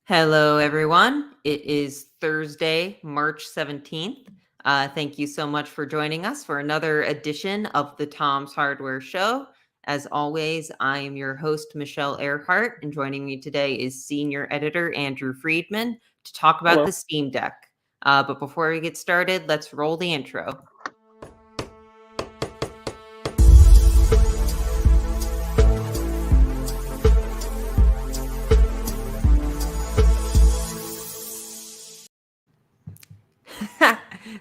Hello, everyone. It is Thursday, March 17th. Thank you so much for joining us for another edition of the Tom's Hardware Show. As always, I am your host, Michelle Ehrhardt, and joining me today is Senior Editor Andrew Freedman to talk about Hello. the Steam Deck. But before we get started, let's roll the intro.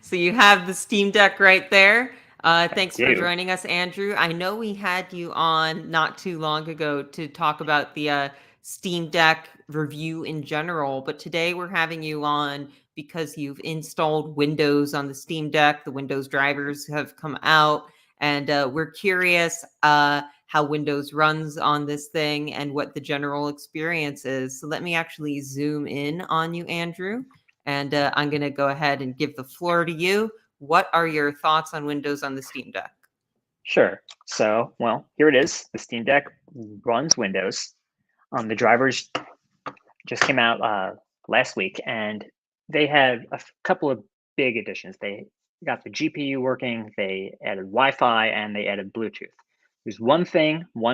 So you have the Steam Deck right there. Thanks for joining us, Andrew. I know we had you on not too long ago to talk about the Steam Deck review in general, but today we're having you on because you've installed Windows on the Steam Deck. The Windows drivers have come out, and we're curious how Windows runs on this thing and what the general experience is. So let me actually zoom in on you, Andrew. And I'm going to go ahead and give the floor to you. What are your thoughts on Windows on the Steam Deck? Sure. So, here it is. The Steam Deck runs Windows. The drivers just came out last week, and they had a couple of big additions. They got the GPU working, they added Wi-Fi, and they added Bluetooth. There's one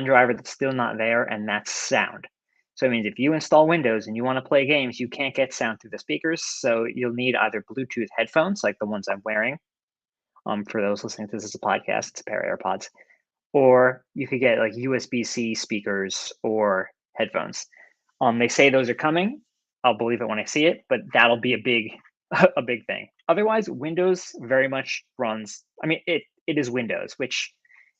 driver that's still not there, and that's sound. So it means if you install Windows and you want to play games, you can't get sound through the speakers. So you'll need either Bluetooth headphones, like the ones I'm wearing. For those listening to this as a podcast, it's a pair of AirPods, or you could get like USB-C speakers or headphones. They say those are coming. I'll believe it when I see it, but that'll be a big, a big thing. Otherwise, Windows very much runs. I mean, it is Windows, which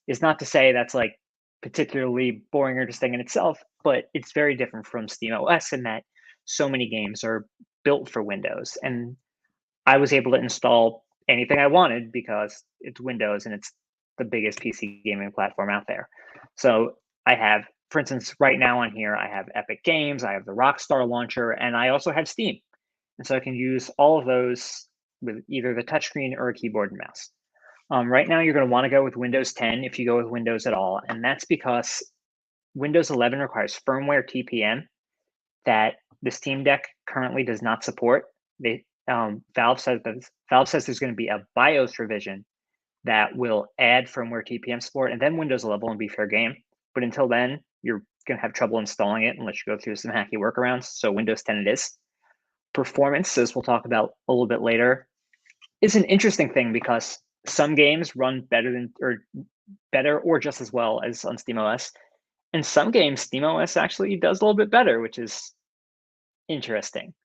is not to say that's like particularly boring or interesting in itself, but it's very different from SteamOS in that so many games are built for Windows, and I was able to install anything I wanted because it's Windows and it's the biggest PC gaming platform out there. So I have, for instance, right now on here, I have Epic Games, I have the Rockstar launcher, and I also have Steam. And so I can use all of those with either the touchscreen or a keyboard and mouse. Right now, you're going to want to go with Windows 10 if you go with Windows at all. And that's because Windows 11 requires firmware TPM that the Steam Deck currently does not support. Valve says there's going to be a BIOS revision that will add firmware TPM support, and then Windows 11 will be fair game. But until then, you're going to have trouble installing it unless you go through some hacky workarounds. So Windows 10 it is. Performance, as we'll talk about a little bit later, is an interesting thing because some games run better or just as well as on SteamOS. And some games, SteamOS actually does a little bit better, which is interesting.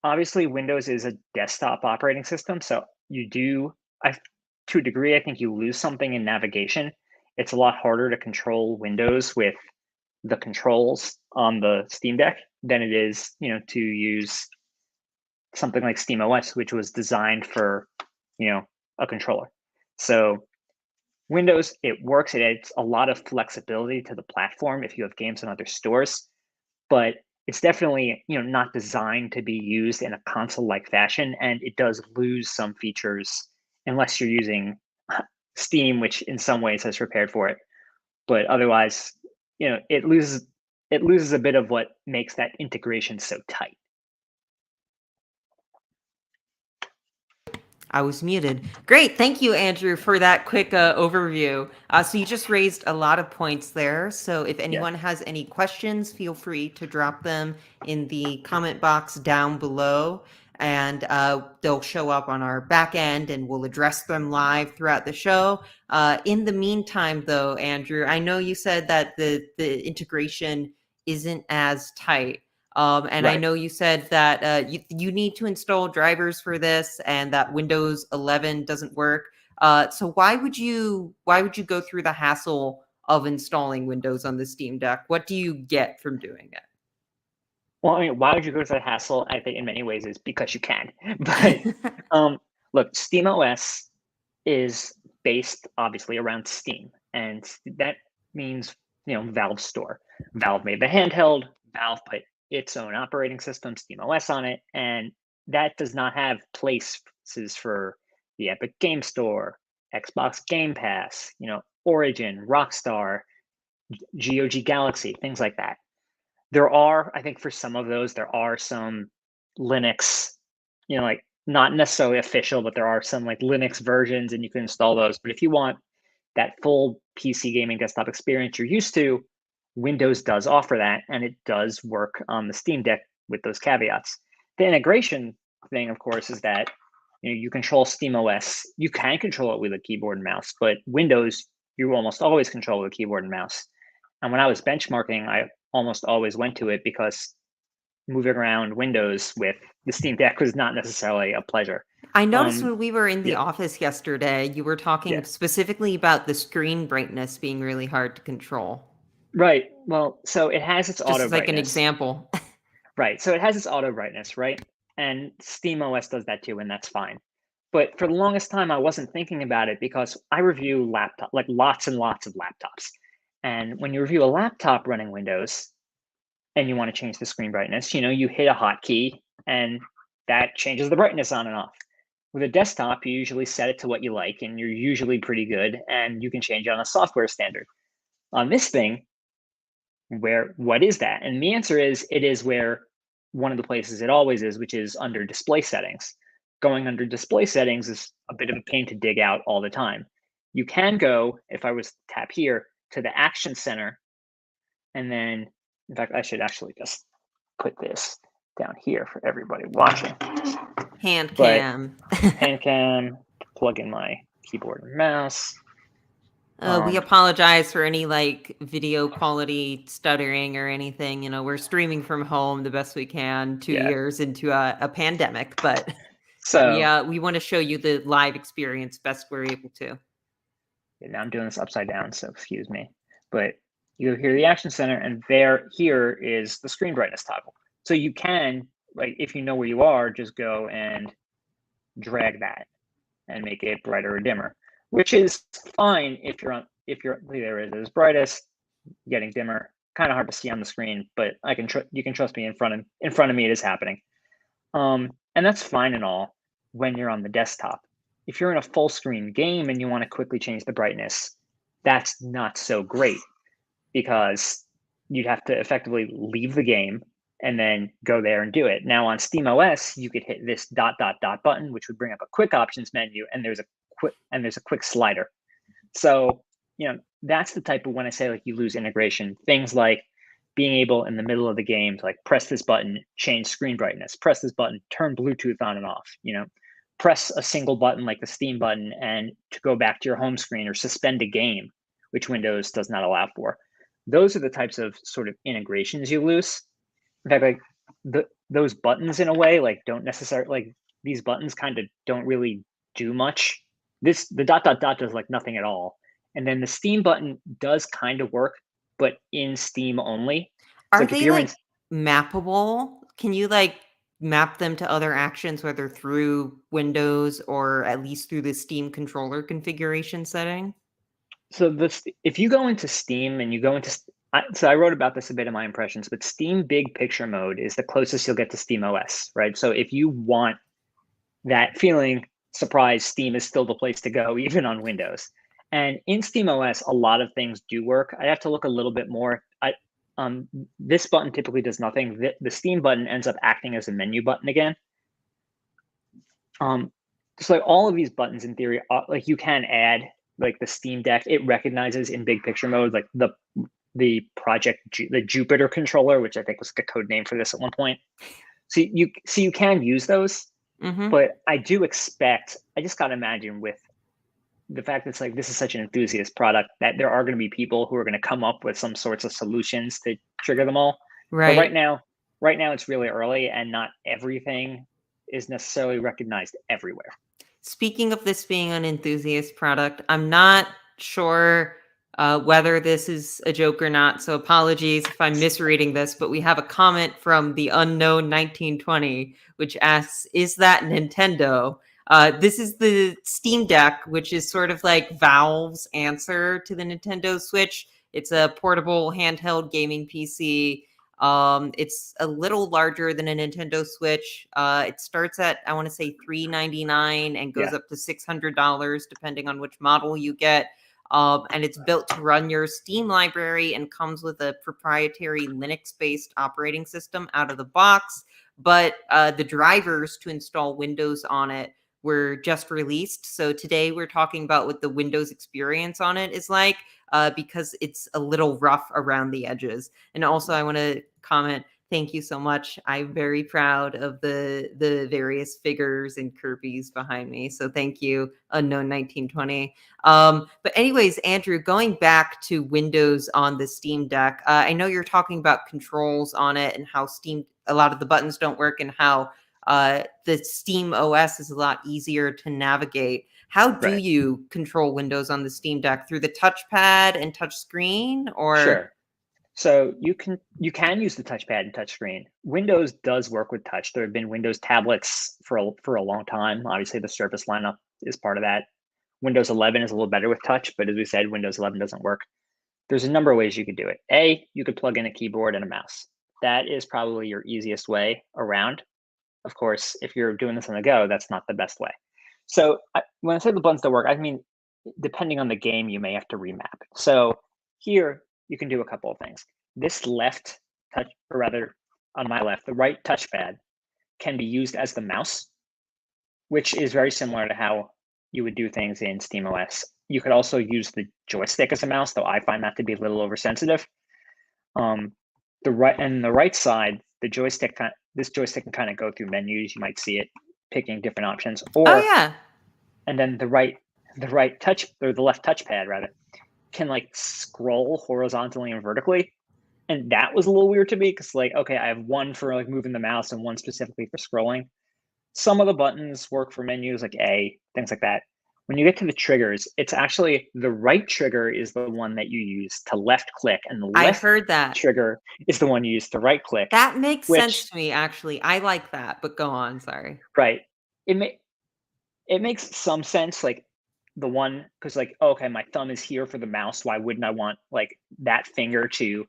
Obviously, Windows is a desktop operating system, so to a degree, I think you lose something in navigation. It's a lot harder to control Windows with the controls on the Steam Deck than it is, to use something like SteamOS, which was designed for, a controller. So Windows, it works. It adds a lot of flexibility to the platform if you have games in other stores, but it's definitely not designed to be used in a console-like fashion, and it does lose some features unless you're using Steam, which in some ways has prepared for it. But otherwise, it loses a bit of what makes that integration so tight. I was muted. Great. Thank you, Andrew, for that quick overview. So you just raised a lot of points there. So if anyone has any questions, feel free to drop them in the comment box down below, and they'll show up on our back end and we'll address them live throughout the show. In the meantime, though, Andrew, I know you said that the integration isn't as tight. And I Right. know you said that you need to install drivers for this, and that Windows 11 doesn't work. So why would you go through the hassle of installing Windows on the Steam Deck? What do you get from doing it? Well, I mean, why would you go to the hassle? I think in many ways is because you can. But look, SteamOS is based obviously around Steam, and that means Valve Store. Valve made the handheld. Valve put its own operating system, SteamOS, on it, and that does not have places for the Epic Game Store, Xbox Game Pass, Origin, Rockstar, GOG Galaxy, things like that. There are, I think for some of those, there are some Linux, like not necessarily official, but there are some like Linux versions and you can install those. But if you want that full PC gaming desktop experience you're used to, Windows does offer that, and it does work on the Steam Deck with those caveats. The integration thing, of course, is that you control SteamOS. You can control it with a keyboard and mouse, but Windows, you almost always control with a keyboard and mouse. And when I was benchmarking, I almost always went to it because moving around Windows with the Steam Deck was not necessarily a pleasure. I noticed when we were in the yeah. office yesterday, you were talking specifically about the screen brightness being really hard to control. Right. Well, so it has its auto Just as like an brightness. example. Right. So it has its auto brightness, right? And SteamOS does that too, and that's fine. But for the longest time, I wasn't thinking about it because I review laptop, like lots and lots of laptops. And when you review a laptop running Windows and you want to change the screen brightness, you hit a hotkey and that changes the brightness on and off. With a desktop, you usually set it to what you like and you're usually pretty good and you can change it on a software standard. On this thing, what is that? And the answer is it is where one of the places it always is, which is under display settings. Going under display settings is a bit of a pain to dig out all the time. You can go, if I was to tap here, to the action center. And then, in fact, I should actually just put this down here for everybody watching. Hand cam. Hand cam, plug in my keyboard and mouse. We apologize for any like video quality stuttering or anything. We're streaming from home the best we can 2 years into a pandemic, but so we want to show you the live experience best we're able to. Now I'm doing this upside down, so excuse me. But you go here to the action center, and here is the screen brightness toggle. So you can, like, if you know where you are, just go and drag that and make it brighter or dimmer, which is fine if you're there it is brightest, getting dimmer, kind of hard to see on the screen, but you can trust me, in front of me it is happening. And that's fine and all when you're on the desktop. If you're in a full screen game and you want to quickly change the brightness, that's not so great because you'd have to effectively leave the game and then go there and do it. Now on SteamOS, you could hit this ... button, which would bring up a quick options menu, and there's a quick slider. So, that's the type of, when I say like you lose integration, things like being able in the middle of the game to like press this button, change screen brightness, press this button, turn Bluetooth on and off, press a single button like the Steam button and to go back to your home screen, or suspend a game, which Windows does not allow for. Those are the types of sort of integrations you lose. In fact, like those buttons in a way, like don't necessarily, like these buttons kind of don't really do much. The ... does like nothing at all. And then the Steam button does kind of work, but in Steam only. Are they like mappable? Can you like map them to other actions, whether through Windows or at least through the Steam controller configuration setting? So if you go into Steam and you go into, so I wrote about this a bit in my impressions, but Steam Big Picture Mode is the closest you'll get to SteamOS, right? So if you want that feeling, surprise, Steam is still the place to go, even on Windows. And in SteamOS, a lot of things do work. I have to look a little bit more. This button typically does nothing. The Steam button ends up acting as a menu button again. So like all of these buttons in theory, like you can add like the Steam Deck. It recognizes in Big Picture Mode like the Jupyter controller, which I think was the code name for this at one point. So you can use those, but I do expect, I just got to imagine with the fact that it's like this is such an enthusiast product that there are going to be people who are going to come up with some sorts of solutions to trigger them all. Right. But right now it's really early and not everything is necessarily recognized everywhere. Speaking of this being an enthusiast product, I'm not sure whether this is a joke or not, so apologies if I'm misreading this, but we have a comment from the unknown 1920, which asks, is that Nintendo? This is the Steam Deck, which is sort of like Valve's answer to the Nintendo Switch. It's a portable handheld gaming PC. It's a little larger than a Nintendo Switch. It starts at, I want to say $399 and goes up to $600 depending on which model you get. and it's built to run your Steam library and comes with a proprietary Linux-based operating system out of the box. But the drivers to install Windows on it were just released. So today we're talking about what the Windows experience on it is like, because it's a little rough around the edges. And also I want to comment, thank you so much. I'm very proud of the various figures and Kirby's behind me. So thank you, Unknown 1920. But anyways, Andrew, going back to Windows on the Steam Deck, I know you're talking about controls on it and how a lot of the buttons don't work and how the Steam OS is a lot easier to navigate. How do you control Windows on the Steam Deck? Through the touchpad and touch screen, or? Sure. So you can use the touchpad and touchscreen. Windows does work with touch. There have been Windows tablets for a long time. Obviously, the Surface lineup is part of that. Windows 11 is a little better with touch, but as we said, Windows 11 doesn't work. There's a number of ways you could do it. You could plug in a keyboard and a mouse. That is probably your easiest way around. Of course, if you're doing this on the go, that's not the best way. So when I say the buttons don't work, I mean, depending on the game, you may have to remap. So here, you can do a couple of things. This left touch, or rather on my left, the right touchpad can be used as the mouse, which is very similar to how you would do things in SteamOS. You could also use the joystick as a mouse, though I find that to be a little oversensitive. The right side, the joystick, this joystick can kind of go through menus. You might see it picking different options. And then the right touch, or the left touchpad rather, can like scroll horizontally and vertically. And that was a little weird to me because like, okay, I have one for like moving the mouse and one specifically for scrolling. Some of the buttons work for menus like things like that. When you get to the triggers, it's actually the right trigger is the one that you use to left click, and the left trigger is the one you use to right click. That makes sense to me, actually. I like that, but go on, sorry. Right. It makes some sense, like the one, because like, okay, my thumb is here for the mouse. Why wouldn't I want like that finger to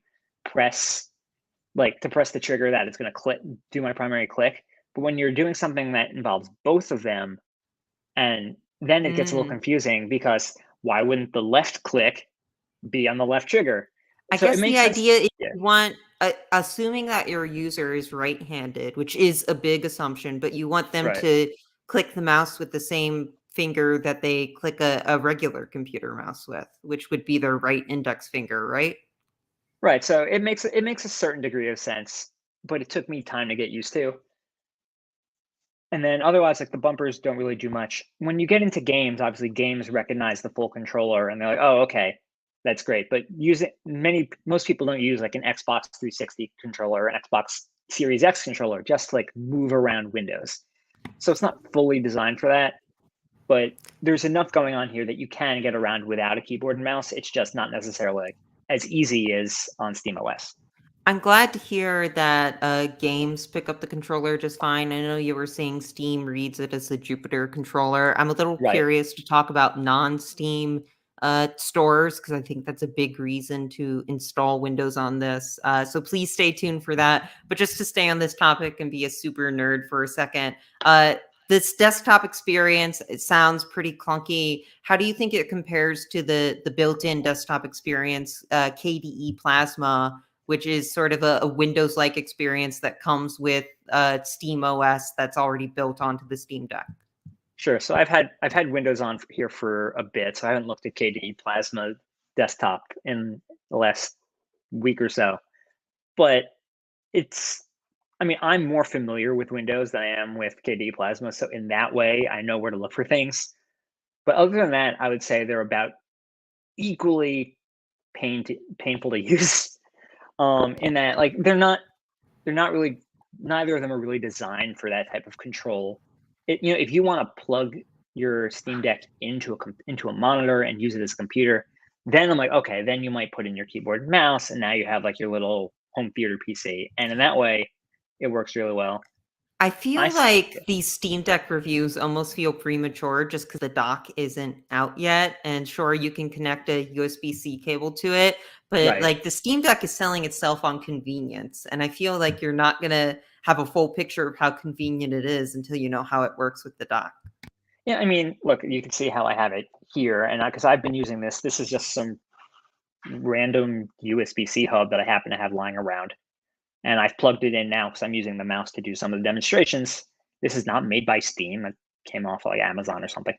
press the trigger that it's going to do my primary click? But when you're doing something that involves both of them, and then it gets a little confusing because why wouldn't the left click be on the left trigger? I guess the idea is you want, assuming that your user is right-handed, which is a big assumption, but you want them to click the mouse with the same finger that they click a regular computer mouse with, which would be their right index finger, right? Right. So it makes a certain degree of sense, but it took me time to get used to. And then otherwise, like the bumpers don't really do much. When you get into games, obviously games recognize the full controller and they're like, oh, okay, that's great. But most people don't use like an Xbox 360 controller or an Xbox Series X controller just to like move around Windows. So it's not fully designed for that, but there's enough going on here that you can get around without a keyboard and mouse. It's just not necessarily as easy as on SteamOS. I'm glad to hear that games pick up the controller just fine. I know you were saying Steam reads it as a Jupyter controller. I'm a little curious to talk about non-Steam stores, because I think that's a big reason to install Windows on this. So please stay tuned for that. But just to stay on this topic and be a super nerd for a second, this desktop experience, it sounds pretty clunky. How do you think it compares to the built-in desktop experience, KDE Plasma, which is sort of a Windows-like experience that comes with Steam OS that's already built onto the Steam Deck? Sure. So I've had Windows on here for a bit, so I haven't looked at KDE Plasma desktop in the last week or so. But I'm more familiar with Windows than I am with KDE Plasma, so in that way, I know where to look for things. But other than that, I would say they're about equally painful to use. In that, like they're not really, neither of them are really designed for that type of control. If you want to plug your Steam Deck into a monitor and use it as a computer, then I'm like, okay, then you might put in your keyboard and mouse, and now you have like your little home theater PC, and in that way, it works really well. I feel like these Steam Deck reviews almost feel premature just because the dock isn't out yet. And sure, you can connect a USB-C cable to it, but like the Steam Deck is selling itself on convenience. And I feel like you're not going to have a full picture of how convenient it is until you know how it works with the dock. Yeah, I mean, look, you can see how I have it here, and because I've been using this. This is just some random USB-C hub that I happen to have lying around, and I've plugged it in now because I'm using the mouse to do some of the demonstrations. This is not made by Steam. It came off like Amazon or something.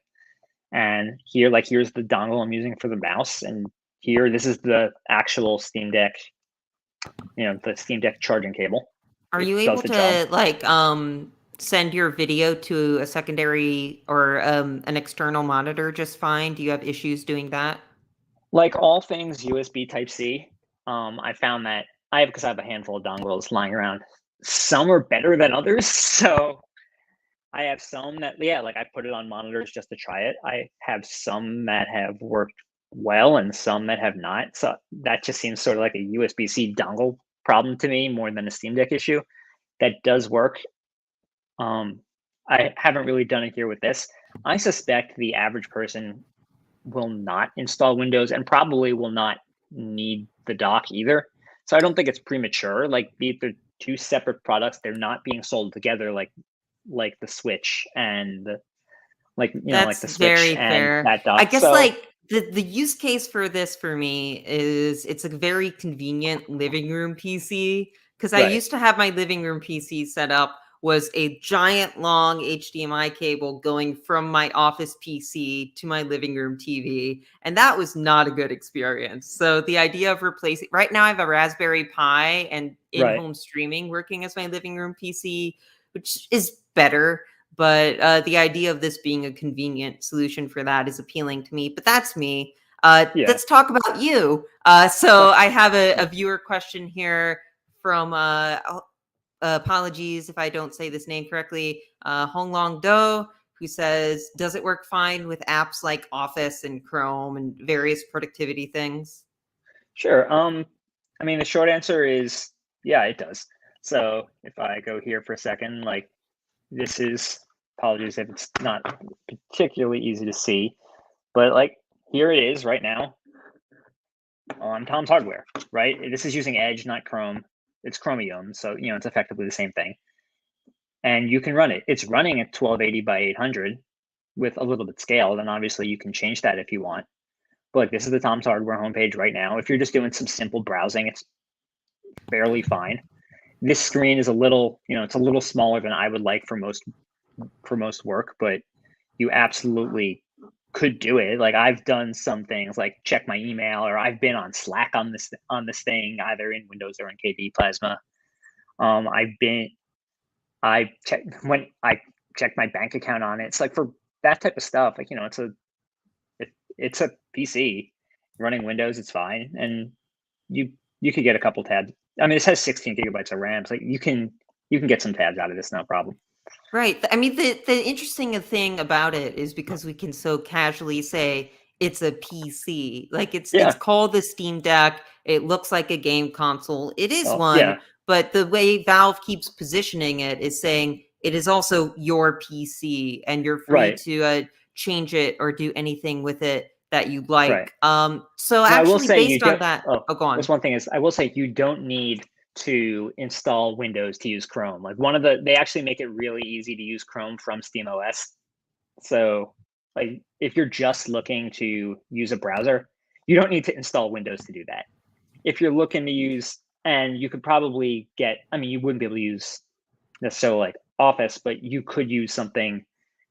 And here, like, here's the dongle I'm using for the mouse, and here, this is the actual Steam Deck. The Steam Deck charging cable. Are It you does able the job. to like send your video to a secondary or an external monitor just fine? Do you have issues doing that? Like all things USB Type C, I found that because I have a handful of dongles lying around. Some are better than others, so I have some that, yeah, like I put it on monitors just to try it. I have some that have worked well and some that have not. So that just seems sort of like a USB-C dongle problem to me more than a Steam Deck issue. That does work. I haven't really done it here with this. I suspect the average person will not install Windows and probably will not need the dock either. So I don't think it's premature. Like they're two separate products. They're not being sold together like the Switch and like That's the Switch very and fair. that I dock. guess So like the use case for this for me is it's a very convenient living room PC because I right, used to have my living room PC set up was a giant long HDMI cable going from my office PC to my living room TV, and that was not a good experience. So the idea of replacing right now I have a Raspberry Pi and right, in-home streaming working as my living room PC, which is better, but the idea of this being a convenient solution for that is appealing to me. But that's me. yeah, Let's talk about you. So I have a viewer question here from apologies if I don't say this name correctly, Hong Long Do, who says, does it work fine with apps like Office and Chrome and various productivity things? sure. I mean, the short answer is yeah, it does. So if I go here for a second, like this is apologies if it's not particularly easy to see, but like here it is right now on Tom's Hardware, right? This is using Edge, not Chrome. It's Chromium, so it's effectively the same thing. And you can run it. It's running at 1280 by 800 with a little bit scaled, and obviously you can change that if you want. But like this is the Tom's Hardware homepage right now. If you're just doing some simple browsing, it's fairly fine. This screen is a little, it's a little smaller than I would like for most work, but you absolutely could do it. Like I've done some things like check my email, or I've been on Slack on this thing, either in Windows or in KDE Plasma. I checked my bank account on it. It's like for that type of stuff, like it's a PC running Windows, it's fine, and you could get a couple tabs. I mean, this has 16 gigabytes of RAM, so you can get some tabs out of this, no problem. Right. I mean, the interesting thing about it is because we can so casually say it's a PC. Like it's Yeah. called the Steam Deck. It looks like a game console. It is Well, one, yeah. but the way Valve keeps positioning it is saying it is also your PC and you're free Right. to change it or do anything with it that you Right. like. So Now, I will actually say you based on don't. that, Oh, go on. this one thing is, I will say you don't need to install Windows to use Chrome. Like they actually make it really easy to use Chrome from SteamOS. So, like, if you're just looking to use a browser, you don't need to install Windows to do that. If you're looking to use, and you could probably get, I mean, you wouldn't be able to use necessarily like Office, but you could use something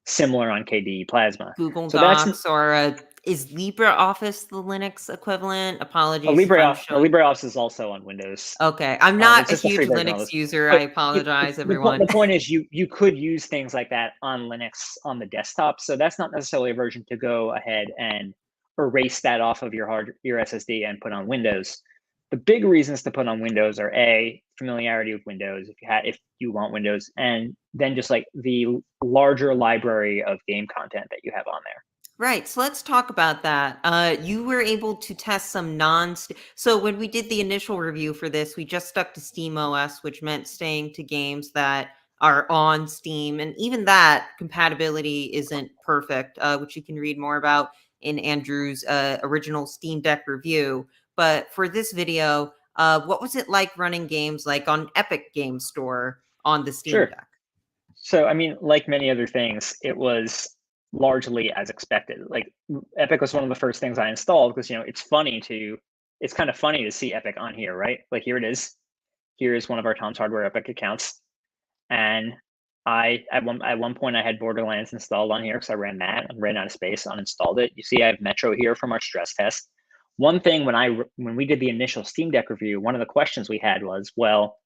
similar on KDE Plasma. Google So that's Docs or is LibreOffice the Linux equivalent? a Apologies if I'm showing. LibreOffice is also on Windows. Okay, I'm It's not a just a free huge version of Linux this. user. I But apologize, everyone. the point is, you could use things like that on Linux on the desktop. So that's not necessarily a version to go ahead and erase that off of your SSD and put on Windows. The big reasons to put on Windows are A, familiarity with Windows if you want Windows, and then just like the larger library of game content that you have on there. Right. So let's talk about that. You were able to test some so when we did the initial review for this, we just stuck to Steam OS, which meant staying to games that are on Steam. And even that compatibility isn't perfect, which you can read more about in Andrew's original Steam Deck review. But for this video, what was it like running games like on Epic Game Store on the Steam Sure. Deck? So, I mean, like many other things, it was largely as expected. Like Epic was one of the first things I installed because it's kind of funny to see Epic on here, right? Like here it is. Here is one of our Tom's Hardware Epic accounts, and I at one point I had Borderlands installed on here because I ran that and ran out of space, uninstalled it. You see, I have Metro here from our stress test. One thing when we did the initial Steam Deck review, one of the questions we had was, well,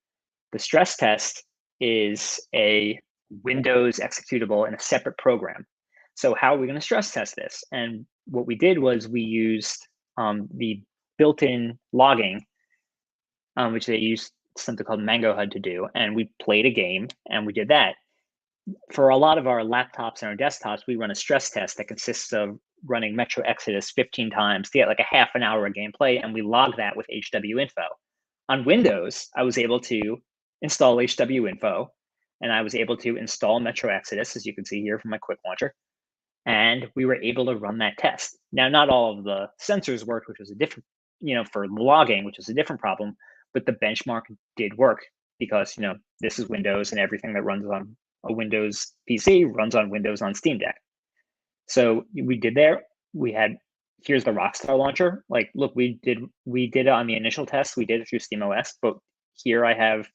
the stress test is a Windows executable in a separate program. So how are we going to stress test this? And what we did was we used the built-in logging, which they used something called Mango HUD to do, and we played a game and we did that. For a lot of our laptops and our desktops, we run a stress test that consists of running Metro Exodus 15 times to get like a half an hour of gameplay, and we log that with HW info. On Windows, I was able to install HW info, and I was able to install Metro Exodus, as you can see here from my quick launcher, and we were able to run that test. Now, not all of the sensors worked, which was a different, for logging, which was a different problem, but the benchmark did work because, this is Windows and everything that runs on a Windows PC runs on Windows on Steam Deck. So we did there. Here's the Rockstar launcher. Like, look, we did it on the initial test. We did it through SteamOS, but here I have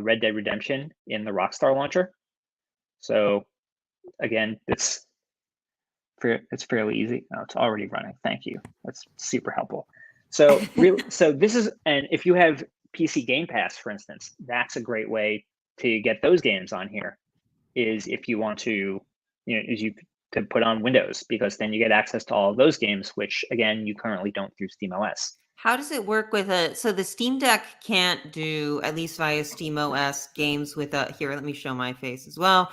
Red Dead Redemption in the Rockstar launcher. So again, it's fairly easy. Oh, it's already running. Thank you. That's super helpful. So this is, and if you have PC Game Pass, for instance, that's a great way to get those games on here. Is if you want to, to put on Windows, because then you get access to all of those games, which again you currently don't through SteamOS. How does it work with so the Steam Deck can't do, at least via SteamOS, games with here, let me show my face as well,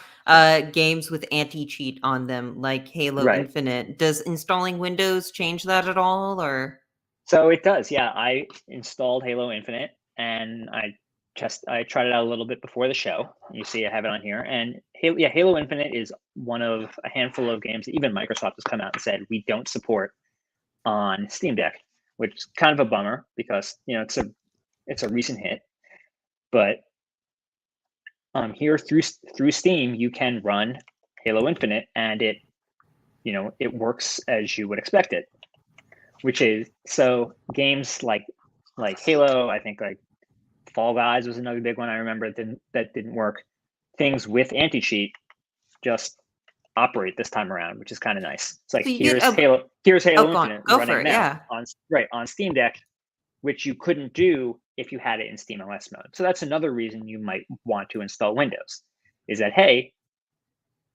games with anti-cheat on them, like Halo Infinite. Does installing Windows change that at all, or? So it does, yeah. I installed Halo Infinite, and I tried it out a little bit before the show. You see I have it on here. And Halo Infinite is one of a handful of games that even Microsoft has come out and said we don't support on Steam Deck, which is kind of a bummer because it's a recent hit. But here through Steam, you can run Halo Infinite, and it works as you would expect it. Which is, so games like Halo, I think like Fall Guys was another big one I remember that didn't work. Things with anti-cheat just operate this time around, which is kind of nice. It's like, so here's Halo Infinite running now on Steam Deck, which you couldn't do if you had it in SteamOS mode. So that's another reason you might want to install Windows, is that, hey,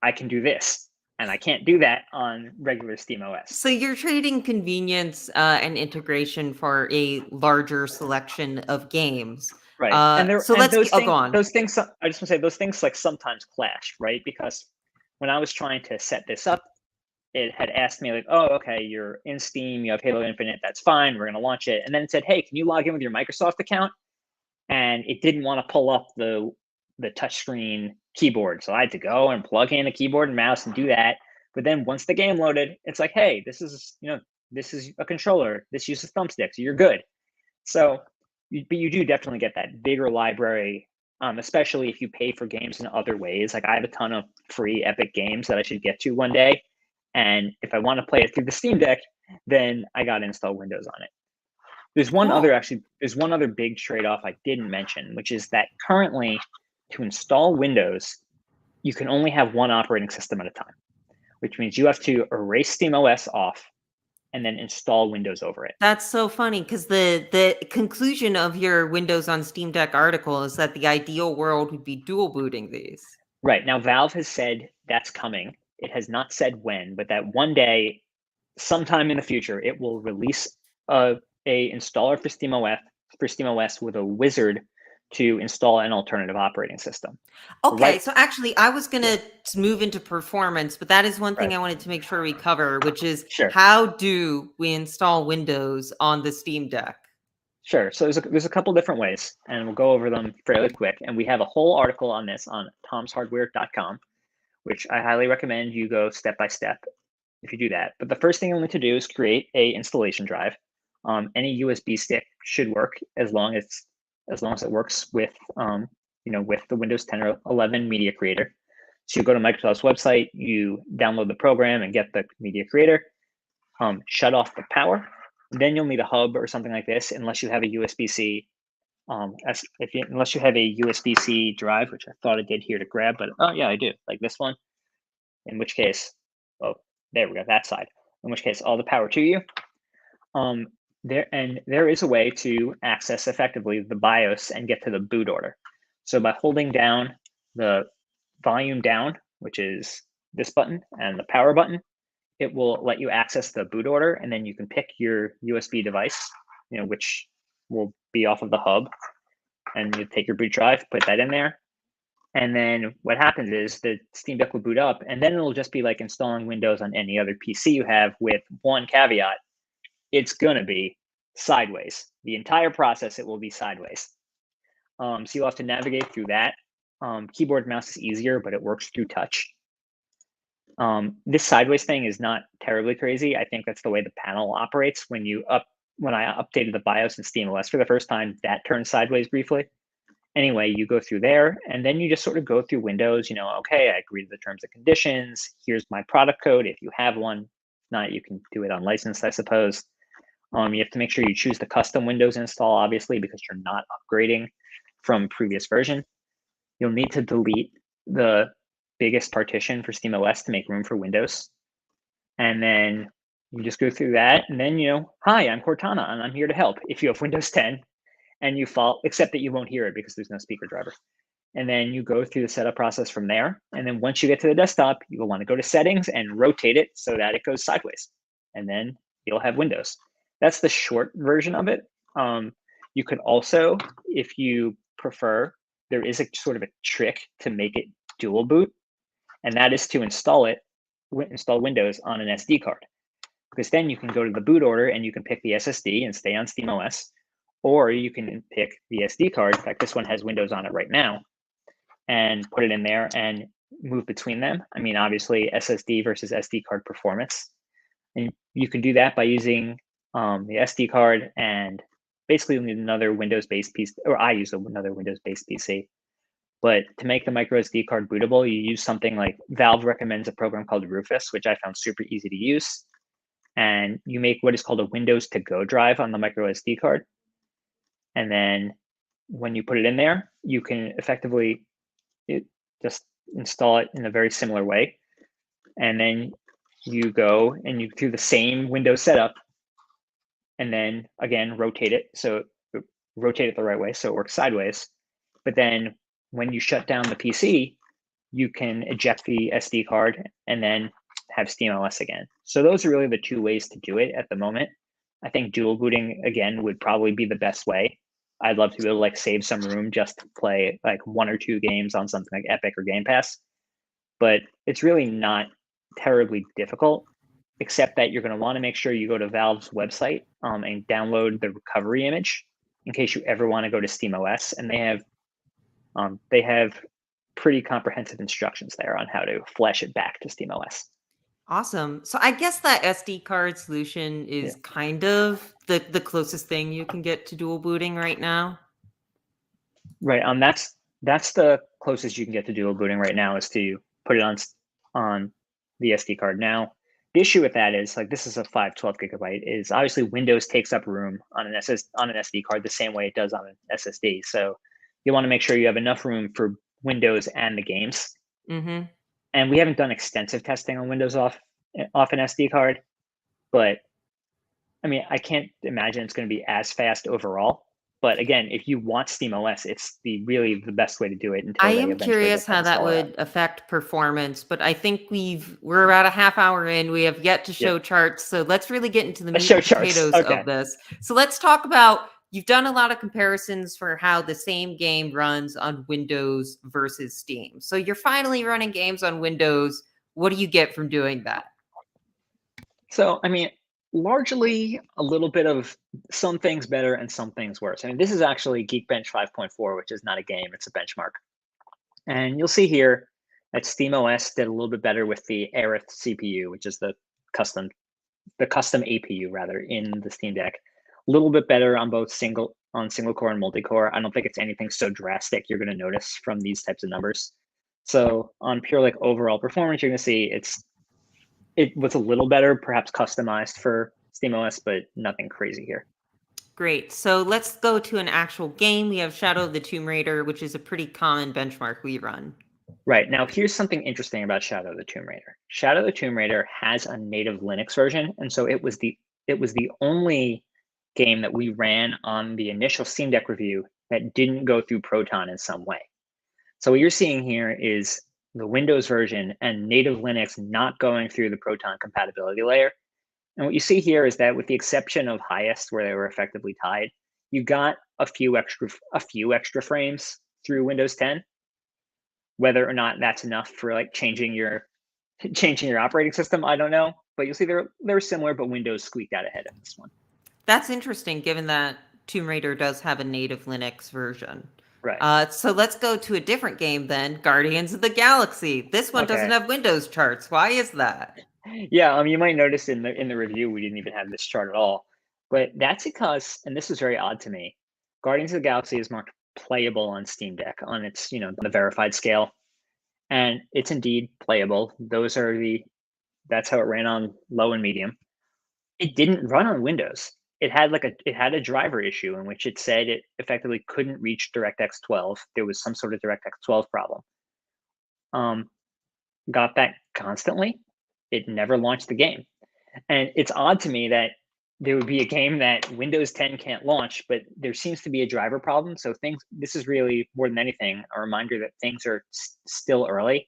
I can do this. And I can't do that on regular SteamOS. So you're trading convenience and integration for a larger selection of games, right? Go on. Those things. I just want to say those things like sometimes clash, right? Because when I was trying to set this up, it had asked me like, "Oh, okay, you're in Steam, you have Halo Infinite, that's fine. We're going to launch it." And then it said, "Hey, can you log in with your Microsoft account?" And it didn't want to pull up the touchscreen keyboard. So I had to go and plug in a keyboard and mouse and do that. But then once the game loaded, it's like, hey, this is a controller. This uses thumbsticks. You're good. So, but you do definitely get that bigger library, especially if you pay for games in other ways. Like I have a ton of free Epic games that I should get to one day. And if I want to play it through the Steam Deck, then I got to install Windows on it. There's one other big trade-off I didn't mention, which is that currently, to install Windows, you can only have one operating system at a time, which means you have to erase SteamOS off and then install Windows over it. That's so funny because the conclusion of your Windows on Steam Deck article is that the ideal world would be dual booting these. Right. Now, Valve has said that's coming. It has not said when, but that one day, sometime in the future, it will release a installer for SteamOS with a wizard to install an alternative operating system. Okay, so actually I was going to move into performance, but that is one thing I wanted to make sure we cover, which is how do we install Windows on the Steam Deck? Sure. So there's a couple different ways, and we'll go over them fairly quick. And we have a whole article on this on tomshardware.com, which I highly recommend you go step by step if you do that. But the first thing you'll need to do is create a installation drive. Any USB stick should work as long as it works with with the Windows 10 or 11 Media Creator. So you go to Microsoft's website, you download the program and get the media creator, shut off the power. Then you'll need a hub or something like this, unless you have a USB-C. Unless you have a USB-C drive, which I thought I did here to grab, but oh yeah, I do, like this one. In which case, oh, there we go, that side. In which case, all the power to you. There is a way to access effectively the BIOS and get to the boot order. So by holding down the volume down, which is this button, and the power button, it will let you access the boot order, and then you can pick your USB device, which will be off of the hub, and you take your boot drive, put that in there, and then what happens is the Steam Deck will boot up, and then it'll just be like installing Windows on any other PC you have, with one caveat: it's gonna be sideways. The entire process, it will be sideways. So you'll have to navigate through that. Keyboard and mouse is easier, but it works through touch. This sideways thing is not terribly crazy. I think that's the way the panel operates. When I updated the BIOS in SteamOS for the first time, that turned sideways briefly. Anyway, you go through there, and then you just sort of go through Windows. Okay, I agree to the terms and conditions. Here's my product code if you have one. If not, you can do it unlicensed, I suppose. You have to make sure you choose the custom Windows install, obviously, because you're not upgrading from previous version. You'll need to delete the biggest partition for SteamOS to make room for Windows. And then you just go through that, and then, hi, I'm Cortana, and I'm here to help. If you have Windows 10 and you fall, except that you won't hear it because there's no speaker driver. And then you go through the setup process from there. And then once you get to the desktop, you will want to go to settings and rotate it so that it goes sideways. And then you'll have Windows. That's the short version of it. You could also, if you prefer, there is a sort of a trick to make it dual boot, and that is to install Windows on an SD card, because then you can go to the boot order and you can pick the SSD and stay on SteamOS, or you can pick the SD card. In fact, this one has Windows on it right now, and put it in there and move between them. I mean, obviously SSD versus SD card performance, and you can do that by using the SD card, and basically you need another Windows-based PC, or I use another Windows-based PC. But to make the micro SD card bootable, you use something like Valve recommends a program called Rufus, which I found super easy to use. And you make what is called a Windows to go drive on the micro SD card. And then when you put it in there, you can effectively just install it in a very similar way. And then you go and you do the same Windows setup, and then again, rotate it. So rotate it the right way so it works sideways. But then when you shut down the PC, you can eject the SD card and then have SteamOS again. So those are really the two ways to do it at the moment. I think dual booting, again, would probably be the best way. I'd love to be able to save some room just to play like 1 or 2 games on something like Epic or Game Pass. But it's really not terribly difficult, except that you're going to want to make sure you go to Valve's website and download the recovery image in case you ever want to go to SteamOS. And they have pretty comprehensive instructions there on how to flash it back to SteamOS. Awesome. So I guess that SD card solution is kind of the closest thing you can get to dual booting right now. Right. That's the closest you can get to dual booting right now, is to put it on the SD card. Now, the issue with that is, this is a 512 gigabyte, is obviously Windows takes up room on an SD card the same way it does on an SSD. So you want to make sure you have enough room for Windows and the games. Mm-hmm. And we haven't done extensive testing on Windows off an SD card, but I mean, I can't imagine it's going to be as fast overall. But again, if you want SteamOS, it's really the best way to do it. I am curious how that would affect performance, but I think we're about a half hour in. We have yet to show charts, so let's really get into the meat and potatoes of this. So let's talk about, you've done a lot of comparisons for how the same game runs on Windows versus Steam. So you're finally running games on Windows. What do you get from doing that? So, I mean, largely a little bit of some things better and some things worse. I mean, this is actually Geekbench 5.4, which is not a game, it's a benchmark. And you'll see here that SteamOS did a little bit better with the Aerith CPU, which is the custom APU rather in the Steam Deck. A little bit better on both single core and multi-core. I don't think it's anything so drastic you're going to notice from these types of numbers. So on pure like overall performance, you're gonna see it was a little better, perhaps customized for SteamOS, but nothing crazy here. Great. So let's go to an actual game. We have Shadow of the Tomb Raider, which is a pretty common benchmark we run. Right, now here's something interesting about Shadow of the Tomb Raider. Shadow of the Tomb Raider has a native Linux version, and so it was the only game that we ran on the initial Steam Deck review that didn't go through Proton in some way. So what you're seeing here is the Windows version and native Linux not going through the Proton compatibility layer. And what you see here is that with the exception of highest, where they were effectively tied, you got a few extra frames through Windows 10. Whether or not that's enough for like changing your operating system, I don't know. But you'll see they're similar, but Windows squeaked out ahead of this one. That's interesting, given that Tomb Raider does have a native Linux version. Right. So let's go to a different game then, Guardians of the Galaxy. This one doesn't have Windows charts. Why is that? Yeah, you might notice in the review we didn't even have this chart at all, but that's because, and this is very odd to me, Guardians of the Galaxy is marked playable on Steam Deck on its the verified scale, and it's indeed playable. That's how it ran on low and medium. It didn't run on Windows. It had a driver issue in which it said it effectively couldn't reach DirectX 12. There was some sort of DirectX 12 problem. Got that constantly. It never launched the game. And it's odd to me that there would be a game that Windows 10 can't launch, but there seems to be a driver problem. So this is really more than anything a reminder that things are still early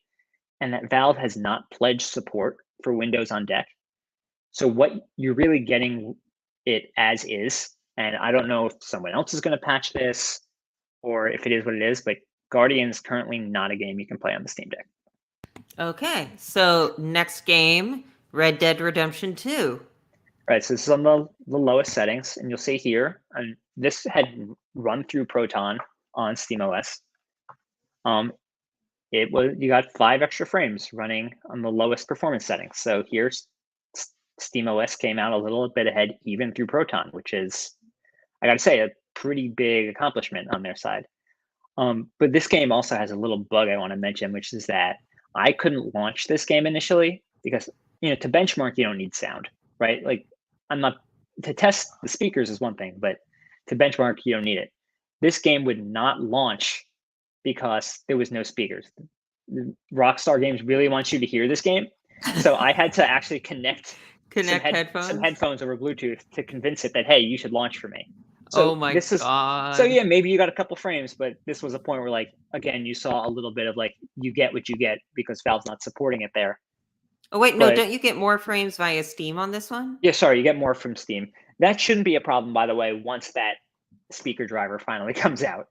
and that Valve has not pledged support for Windows on deck. So what you're really getting it as is, and I don't know if someone else is going to patch this or if it is what it is, but Guardian's currently not a game you can play on the Steam Deck. Okay, so next game, Red Dead Redemption 2. Right, so this is on the lowest settings, and you'll see here, and this had run through Proton on SteamOS. You got 5 extra frames running on the lowest performance settings. So here's SteamOS came out a little bit ahead even through Proton, which is, I got to say, a pretty big accomplishment on their side. But this game also has a little bug I want to mention, which is that I couldn't launch this game initially because to benchmark you don't need sound, right? Like to test the speakers is one thing, but to benchmark you don't need it. This game would not launch because there was no speakers. Rockstar Games really wants you to hear this game, so I had to actually connect some headphones over Bluetooth to convince it that, hey, you should launch for me. So oh my God. So yeah, maybe you got a couple frames, but this was a point where, like, again, you saw a little bit of like, you get what you get because Valve's not supporting it there. Oh wait, no, don't you get more frames via Steam on this one? Yeah, sorry, you get more from Steam. That shouldn't be a problem, by the way, once that speaker driver finally comes out.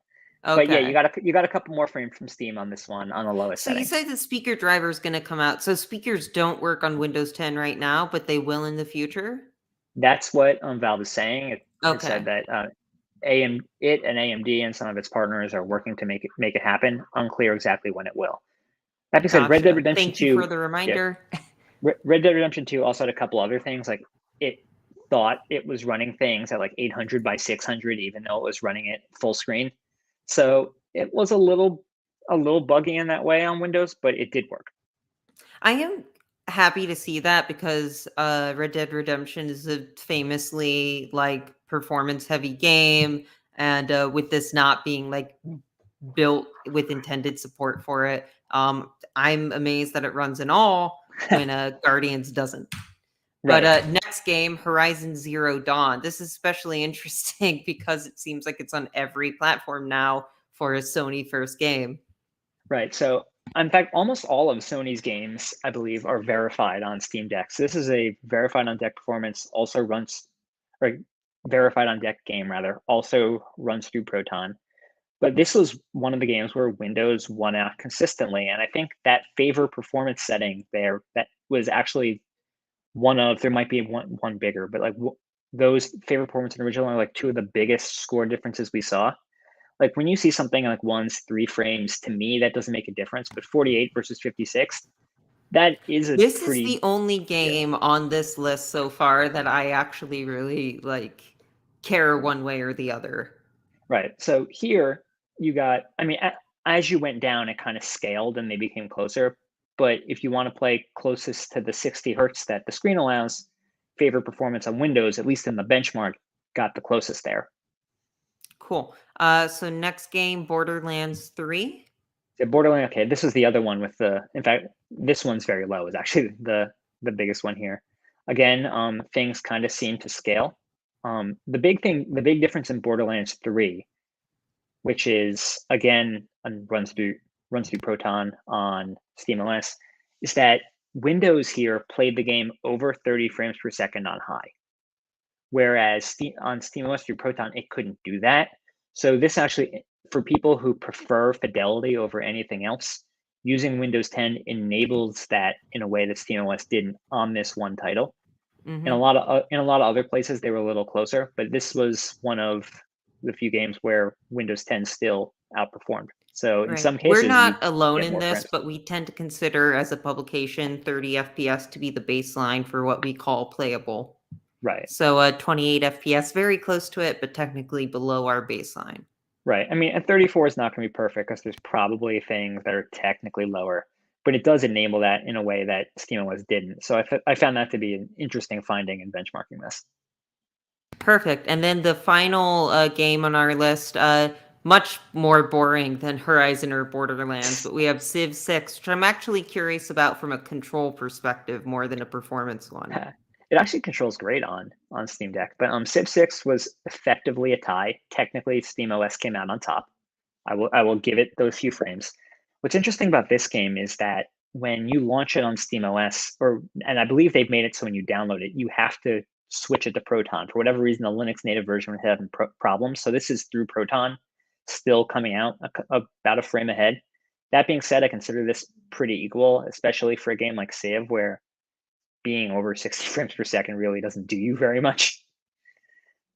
Okay. But yeah, you got a couple more frames from Steam on this one on the lowest setting. So you say the speaker driver is going to come out. So speakers don't work on Windows 10 right now, but they will in the future? That's what Valve is saying. It said that and AMD and some of its partners are working to make it happen. Unclear exactly when it will. That being said, Red Dead Redemption 2. Thank you for the reminder. Yeah, Red Dead Redemption 2 also had a couple other things. Like, it thought it was running things at like 800 by 600, even though it was running it full screen. So it was a little buggy in that way on Windows, but it did work. I am happy to see that because Red Dead Redemption is a famously like performance heavy game, and with this not being like built with intended support for it, I'm amazed that it runs in all when Guardians doesn't. Right. But next game, Horizon Zero Dawn. This is especially interesting because it seems like it's on every platform now for a Sony first game. Right. So, in fact, almost all of Sony's games, I believe, are verified on Steam Deck. So this is a verified on deck performance, also runs, or verified on deck game, rather, also runs through Proton. But this was one of the games where Windows won out consistently. And I think that favor performance setting there, that was actually there might be one bigger, but like those favor performance and original are like two of the biggest score differences we saw. Like when you see something like 3 frames, to me, that doesn't make a difference. But 48 versus 56, that is This is the only game on this list so far that I actually really like care one way or the other. Right. So here you got, as you went down, it kind of scaled and they became closer. But if you want to play closest to the 60 hertz that the screen allows, favorite performance on Windows, at least in the benchmark, got the closest there. Cool. So next game, Borderlands 3. Yeah, Borderland. Okay, this is the other one with the. In fact, this one's very low. Is actually the biggest one here. Again, things kind of seem to scale. The big difference in Borderlands 3, which is again runs through Proton on SteamOS, is that Windows here played the game over 30 frames per second on high, whereas on SteamOS through Proton it couldn't do that. So this actually, for people who prefer fidelity over anything else, using Windows 10 enables that in a way that SteamOS didn't on this one title. Mm-hmm. In a lot of other places they were a little closer, but this was one of the few games where Windows 10 still outperformed. So in some cases, we're not alone in this, frames. but we tend to consider as a publication 30 FPS to be the baseline for what we call playable. Right. So 28 FPS, very close to it, but technically below our baseline. Right. I mean, at 34 is not going to be perfect because there's probably things that are technically lower, but it does enable that in a way that SteamOS didn't. So I found that to be an interesting finding in benchmarking this. Perfect. And then the final game on our list, much more boring than Horizon or Borderlands, but we have Civ 6, which I'm actually curious about from a control perspective more than a performance one. It actually controls great on Steam Deck, but Civ 6 was effectively a tie. Technically, SteamOS came out on top. I will give it those few frames. What's interesting about this game is that when you launch it on SteamOS, and I believe they've made it so when you download it, you have to switch it to Proton. For whatever reason, the Linux native version was having problems. So this is through Proton, still coming out about a frame ahead. That being said, I consider this pretty equal, especially for a game like Civ, where being over 60 frames per second really doesn't do you very much.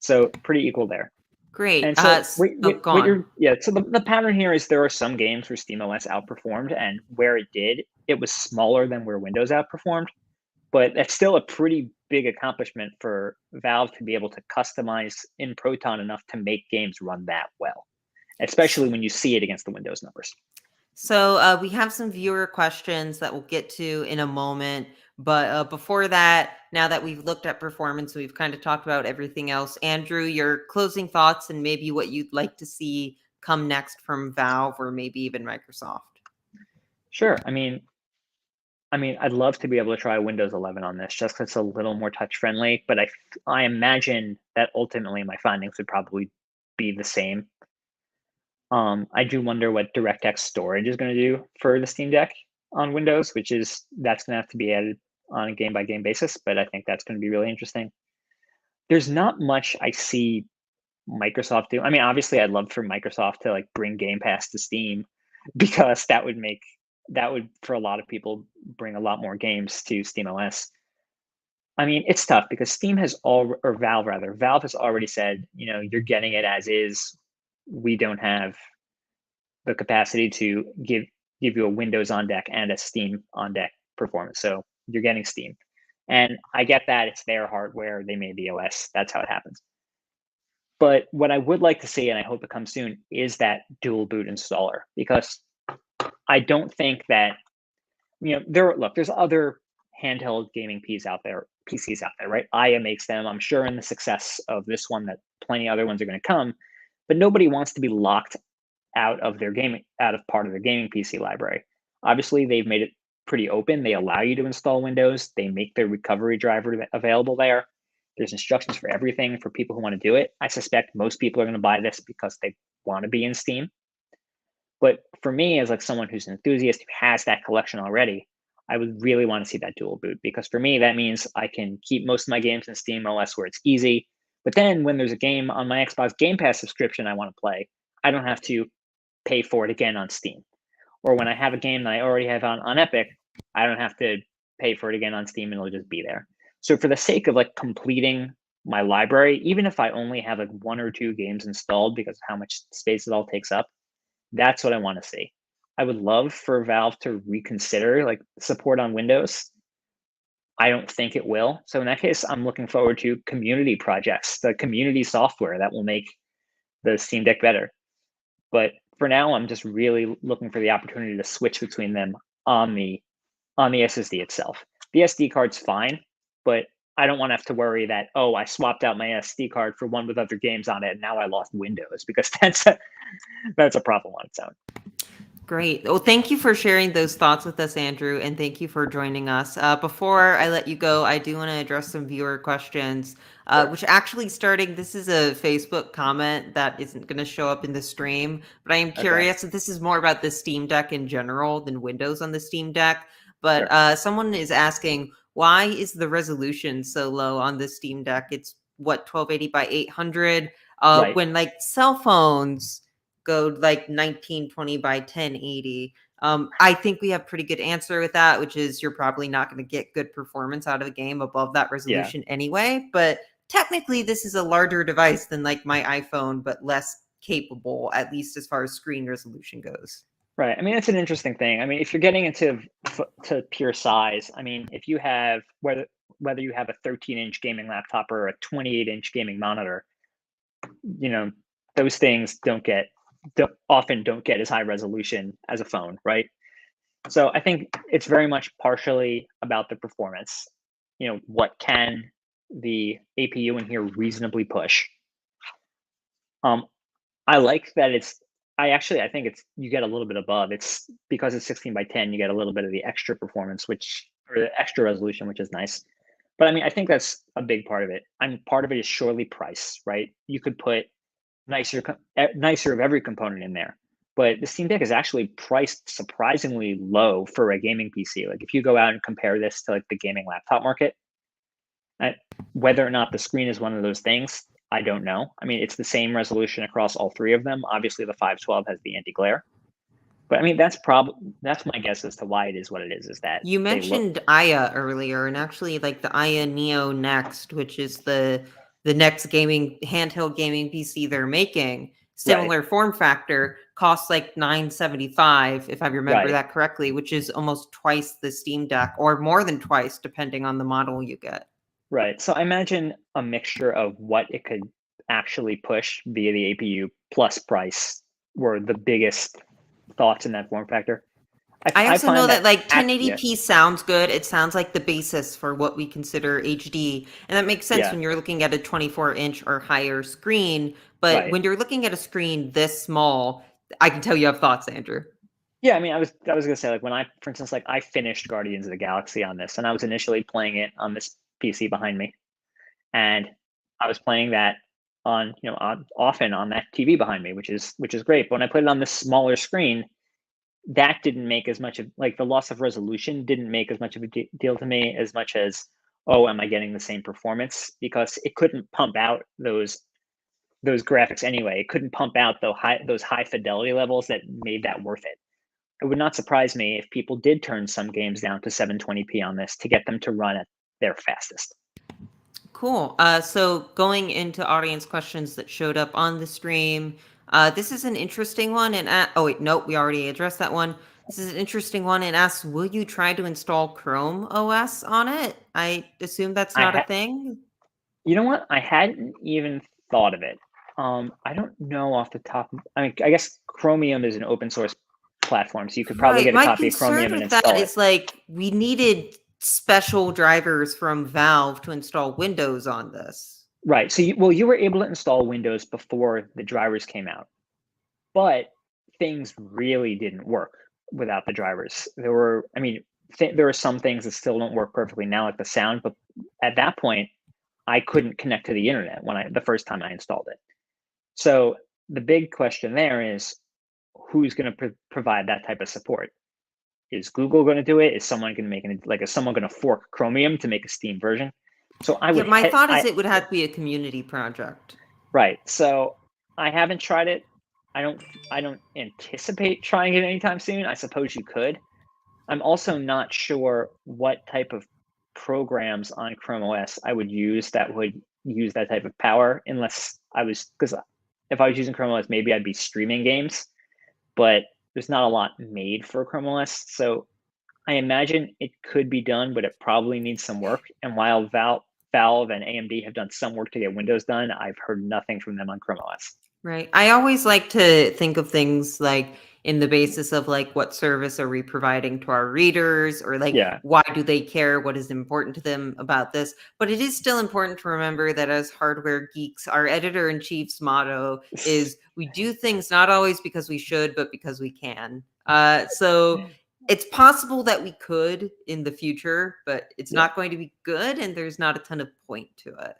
So pretty equal there. Great. And so, so the pattern here is there are some games where SteamOS outperformed, and where it did, it was smaller than where Windows outperformed. But that's still a pretty big accomplishment for Valve to be able to customize in Proton enough to make games run that well, especially when you see it against the Windows numbers. So we have some viewer questions that we'll get to in a moment. But before that, now that we've looked at performance, we've kind of talked about everything else. Andrew, your closing thoughts and maybe what you'd like to see come next from Valve or maybe even Microsoft. Sure. I mean, I'd love to be able to try Windows 11 on this just because it's a little more touch friendly. But I imagine that ultimately my findings would probably be the same. I do wonder what DirectX storage is going to do for the Steam Deck on Windows, that's going to have to be added on a game-by-game basis, but I think that's going to be really interesting. There's not much I see Microsoft do. I mean, obviously, I'd love for Microsoft to bring Game Pass to Steam because that would for a lot of people bring a lot more games to SteamOS. I mean, it's tough because Valve has already said, you're getting it as is. We don't have the capacity to give you a Windows on deck and a Steam on deck performance. So you're getting Steam. And I get that it's their hardware, they made the OS. That's how it happens. But what I would like to see, and I hope it comes soon, is that dual boot installer, because I don't think that, there's other handheld gaming PCs out there, right? Aya makes them. I'm sure in the success of this one that plenty of other ones are going to come, but nobody wants to be locked out of part of their gaming PC library. Obviously, they've made it pretty open. They allow you to install Windows. They make their recovery driver available there. There's instructions for everything for people who want to do it. I suspect most people are going to buy this because they want to be in Steam. But for me, as someone who's an enthusiast who has that collection already, I would really want to see that dual boot, because for me, that means I can keep most of my games in Steam OS where it's easy. But then when there's a game on my Xbox Game Pass subscription I want to play, I don't have to pay for it again on Steam. Or when I have a game that I already have on Epic, I don't have to pay for it again on Steam, and it'll just be there. So for the sake of completing my library, even if I only have 1 or 2 games installed because of how much space it all takes up, that's what I want to see. I would love for Valve to reconsider support on Windows. I don't think it will. So in that case, I'm looking forward to community projects, the community software that will make the Steam Deck better. But for now, I'm just really looking for the opportunity to switch between them on the SSD itself. The SD card's fine, but I don't want to have to worry that, oh, I swapped out my SD card for one with other games on it, and now I lost Windows, because that's a problem on its own. Great. Well, thank you for sharing those thoughts with us, Andrew, and thank you for joining us. Before I let you go, I do want to address some viewer questions, Sure. which actually this is a Facebook comment that isn't going to show up in the stream, but I am curious if this is more about the Steam Deck in general than Windows on the Steam Deck. But Sure. Someone is asking, why is the resolution so low on the Steam Deck? It's what, 1280 by 800? Right. When like cell phones go like 1920 by 1080. I think we have pretty good answer with that, which is you're probably not going to get good performance out of a game above that resolution anyway. But technically, this is a larger device than like my iPhone, but less capable, at least as far as screen resolution goes. Right. I mean, it's an interesting thing. I mean, if you're getting into to pure size, I mean, if you have whether you have a 13-inch gaming laptop or a 28-inch gaming monitor, those things often don't get as high resolution as a phone, right? So I think it's very much partially about the performance. What can the APU in here reasonably push? I like that I think you get a little bit above. It's because it's 16 by 10, you get a little bit of the extra performance, or the extra resolution, which is nice. But I mean, I think that's a big part of it. Part of it is surely price, right? You could put nicer of every component in there, but the Steam Deck is actually priced surprisingly low for a gaming PC. Like if you go out and compare this to like the gaming laptop market, whether or not the screen is one of those things, I don't know. I mean, it's the same resolution across all three of them. Obviously, the 512 has the anti-glare, but I mean, that's my guess as to why it is what it is. Is that you mentioned Aya earlier, and actually, like the Aya Neo Next, which is the next handheld gaming PC they're making, similar form factor, costs like $975, if I remember that correctly, which is almost twice the Steam Deck, or more than twice, depending on the model you get. Right. So I imagine a mixture of what it could actually push via the APU plus price were the biggest thoughts in that form factor. I also know that like 1080p sounds good. It sounds like the basis for what we consider HD. And that makes sense when you're looking at a 24-inch or higher screen. But when you're looking at a screen this small, I can tell you have thoughts, Andrew. Yeah, I mean, I was gonna say, like, when for instance, like I finished Guardians of the Galaxy on this, and I was initially playing it on this PC behind me, and I was playing that often on that TV behind me, which is great. But when I put it on this smaller screen, that didn't make as much of, like, the loss of resolution didn't make as much of a deal to me as much as, oh, am I getting the same performance? Because it couldn't pump out those graphics anyway. It couldn't pump out those high fidelity levels that made that worth it. It would not surprise me if people did turn some games down to 720p on this to get them to run at their fastest. Cool. So going into audience questions that showed up on the stream, this is an interesting one. And oh wait, nope, we already addressed that one. This is an interesting one. It asks, will you try to install Chrome OS on it? I assume that's not a thing. You know what? I hadn't even thought of it. I don't know off the top. I mean, I guess Chromium is an open source platform, so you could probably get a copy of Chromium and install it. That is like we needed special drivers from Valve to install Windows on this. Right. So you were able to install Windows before the drivers came out, but things really didn't work without the drivers. There were some things that still don't work perfectly now, like the sound, but at that point, I couldn't connect to the internet the first time I installed it. So the big question there is, who's going to provide that type of support? Is Google going to do it? Is someone going to is someone going to fork Chromium to make a Steam version? So my thought is it would have to be a community project. Right. So I haven't tried it. I don't anticipate trying it anytime soon. I suppose you could. I'm also not sure what type of programs on Chrome OS I would use that would use that type of power, because if I was using Chrome OS, maybe I'd be streaming games, but there's not a lot made for Chrome OS. So I imagine it could be done, but it probably needs some work. And while Valve and AMD have done some work to get Windows done, I've heard nothing from them on Chrome OS. Right. I always like to think of things like in the basis of like what service are we providing to our readers, or like Yeah. why do they care, what is important to them about this. But it is still important to remember that as hardware geeks, our editor-in-chief's motto is we do things not always because we should, but because we can. So it's possible that we could in the future, but it's Yeah. not going to be good, and there's not a ton of point to it.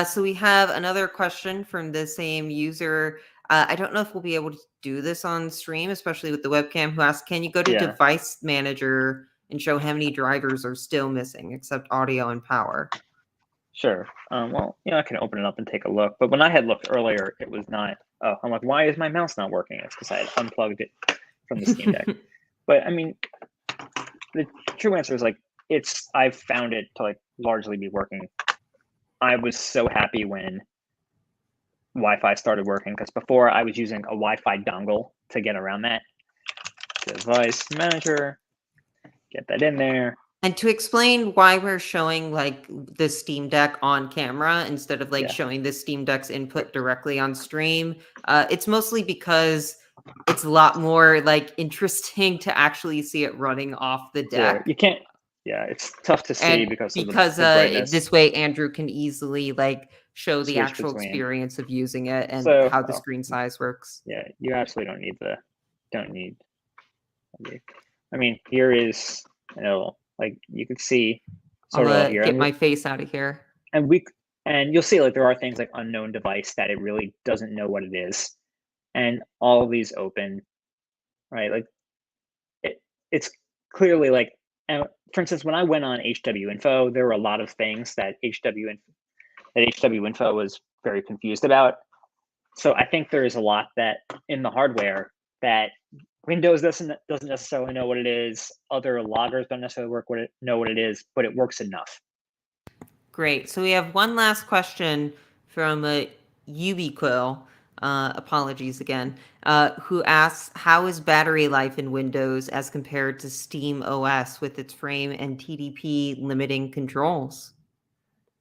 So we have another question from the same user. I don't know if we'll be able to do this on stream, especially with the webcam, who asked, can you go to Yeah. device manager and show how many drivers are still missing except audio and power? Sure. Well, I can open it up and take a look. But when I had looked earlier, it was not. Oh, I'm like, why is my mouse not working? It's because I had unplugged it from the Steam Deck. But I mean, the true answer is like I've found it to like largely be working. I was so happy when Wi-Fi started working, because before I was using a Wi-Fi dongle to get around that. Device manager, get that in there. And to explain why we're showing like the Steam Deck on camera instead of like Yeah. showing the Steam Deck's input directly on stream, it's mostly because it's a lot more like interesting to actually see it running off the Yeah, deck. you can't. Yeah, it's tough to see And because of because the brightness. this way Andrew can easily like show the Switch actual between. experience of using it and So, how the screen size works. yeah, you absolutely don't need. I mean, here is, like you can see sort of all I'll here, get my face out of here. and you'll see like there are things like unknown device that it really doesn't know what it is, and all of these open, right? Like it's clearly like, for instance, when I went on HW Info, there were a lot of things that HW Info was very confused about. So I think there is a lot that in the hardware that Windows doesn't necessarily know what it is. Other loggers don't necessarily know what it is, but it works enough. Great. So we have one last question from Ubiquil. Apologies again. Who asks, how is battery life in Windows as compared to Steam OS with its frame and TDP limiting controls?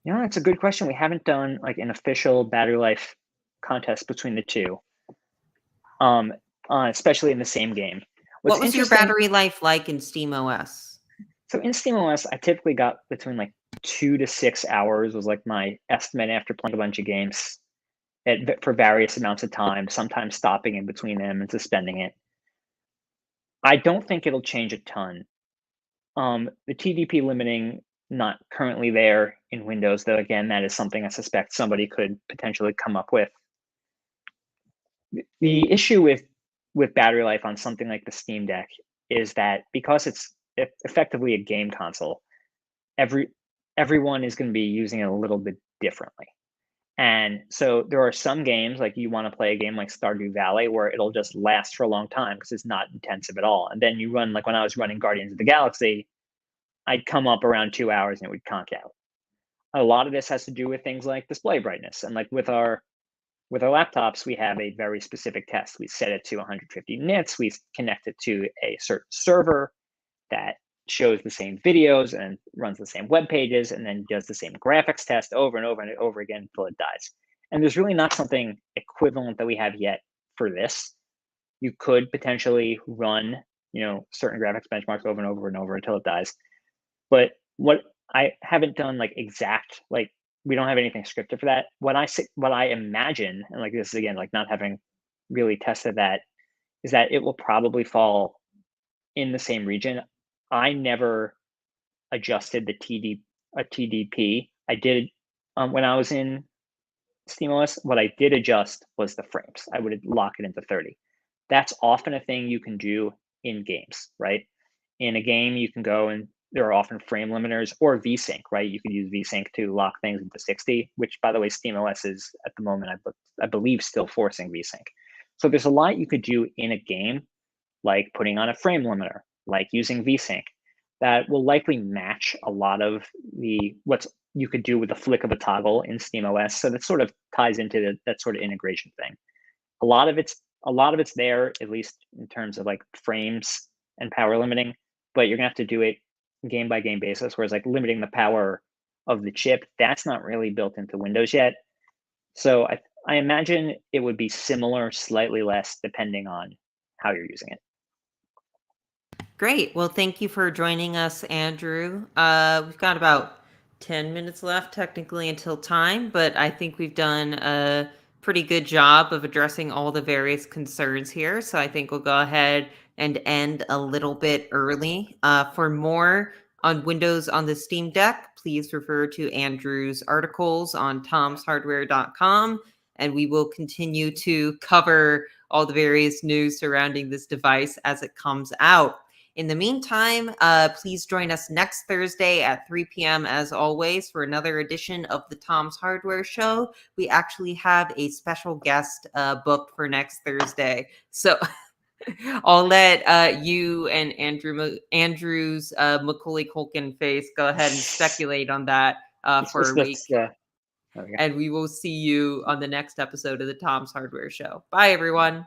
It's a good question. We haven't done like an official battery life contest between the two, especially in the same game. What's What was your interesting? battery life like in Steam OS? So in SteamOS, I typically got between like 2 to 6 hours was like my estimate after playing a bunch of games for various amounts of time, sometimes stopping in between them and suspending it. I don't think it'll change a ton. The TDP limiting not currently there in Windows, though. Again, that is something I suspect somebody could potentially come up with. The issue with battery life on something like the Steam Deck is that because it's effectively a game console, everyone is going to be using it a little bit differently. And so there are some games, like you want to play a game like Stardew Valley, where it'll just last for a long time because it's not intensive at all. And then you run, like when I was running Guardians of the Galaxy, I'd come up around 2 hours and it would conk out. A lot of this has to do with things like display brightness. And like with our laptops, we have a very specific test. We set it to 150 nits. We connect it to a certain server that shows the same videos and runs the same web pages, and then does the same graphics test over and over and over again until it dies. And there's really not something equivalent that we have yet for this. You could potentially run, certain graphics benchmarks over and over and over until it dies. But what I haven't done like exact, like we don't have anything scripted for that. What I imagine, and like this is again like not having really tested that, is that it will probably fall in the same region. I never adjusted the TDP. I did when I was in SteamOS. What I did adjust was the frames. I would lock it into 30. That's often a thing you can do in games, right? In a game, you can go and there are often frame limiters or VSync, right? You can use VSync to lock things into 60, which, by the way, SteamOS is at the moment, I believe, still forcing VSync. So there's a lot you could do in a game, like putting on a frame limiter, like using VSync, that will likely match a lot of what you could do with the flick of a toggle in SteamOS. So that sort of ties into that sort of integration thing. A lot of it's there, at least in terms of like frames and power limiting, but you're gonna have to do it game by game basis. Whereas like limiting the power of the chip, that's not really built into Windows yet. So I imagine it would be similar, slightly less, depending on how you're using it. Great. Well, thank you for joining us, Andrew. We've got about 10 minutes left, technically, until time, but I think we've done a pretty good job of addressing all the various concerns here. So I think we'll go ahead and end a little bit early. For more on Windows on the Steam Deck, please refer to Andrew's articles on tomshardware.com, and we will continue to cover all the various news surrounding this device as it comes out. In the meantime, please join us next Thursday at 3 p.m. as always for another edition of the Tom's Hardware Show. We actually have a special guest booked for next Thursday. So I'll let you and Andrew's Macaulay Culkin face go ahead and speculate on that for a week. And we will see you on the next episode of the Tom's Hardware Show. Bye, everyone.